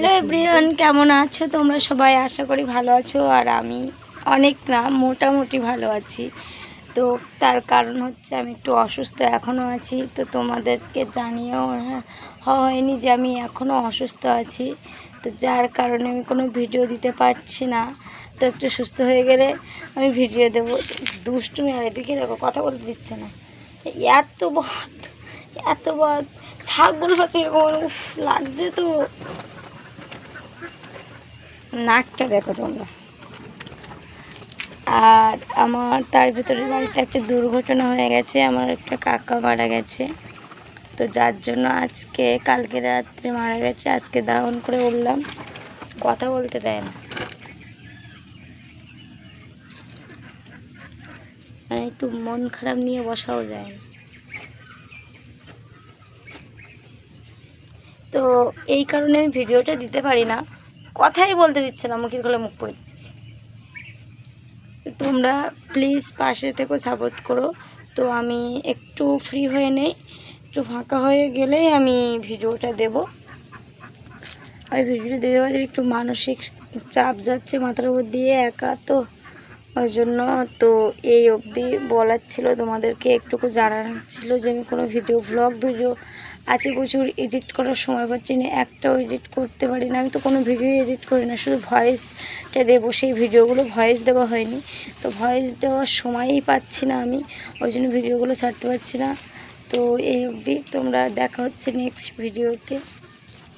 Hello everyone, কেমন আছো তোমরা সবাই? আশা করি ভালো আছো। আর আমি অনেক না, মোটামুটি ভালো আছি। তো তার কারণ হচ্ছে আমি একটু অসুস্থ এখনও আছি। তো তোমাদেরকে জানিয়েও হয়নি যে আমি এখনও অসুস্থ আছি। তো যার কারণে আমি কোনো ভিডিও দিতে পারছি না। তো একটু সুস্থ হয়ে গেলে আমি ভিডিও দেবো। দুষ্টুমি, আর এদিকে দেখো কথা বলতে দিচ্ছে না। এত বদ ছাগল হচ্ছে, উফ লাগছে তো। নাকটা দেখো তোমরা। আর আমার তার ভিতরে বাড়িতে একটা দুর্ঘটনা হয়ে গেছে, আমার একটা কাকা মারা গেছে। তো যার জন্য আজকে, কালকে রাত্রে মারা গেছে, আজকে দাহন করে উঠলাম। কথা বলতে দেয় না, মানে একটু মন খারাপ নিয়ে বসাও যায় না। তো এই কারণে আমি ভিডিওটা দিতে পারি না, কথাই বলতে দিচ্ছে না, মুখের গলে মুখ পড়ে দিচ্ছে। তোমরা প্লিজ পাশে থেকে সাপোর্ট করো। তো আমি একটু ফ্রি হয়ে নেই, একটু ফাঁকা হয়ে গেলেই আমি ভিডিওটা দেব। আর ভিডিওটা দিতে পারি, একটু মানসিক চাপ যাচ্ছে মাথার উপর দিয়ে, একা তো, ওই জন্য। তো এই অবধি বলার ছিল, তোমাদেরকে একটুকু জানানোর ছিল যে আমি কোনো ব্লগ ভিডিও আছে প্রচুর, এডিট করার সময় পাচ্ছি না, একটাও এডিট করতে পারি না। আমি তো কোনো ভিডিও এডিট করি না, শুধু ভয়েসটা দেবো। সেই ভিডিওগুলো ভয়েস দেওয়া হয়নি, তো ভয়েস দেওয়ার সময়ই পাচ্ছি না আমি, ওই জন্য ভিডিওগুলো ছাড়তে পারছি না। তো এই অবধি, তোমরা দেখা হচ্ছে নেক্সট ভিডিওতে।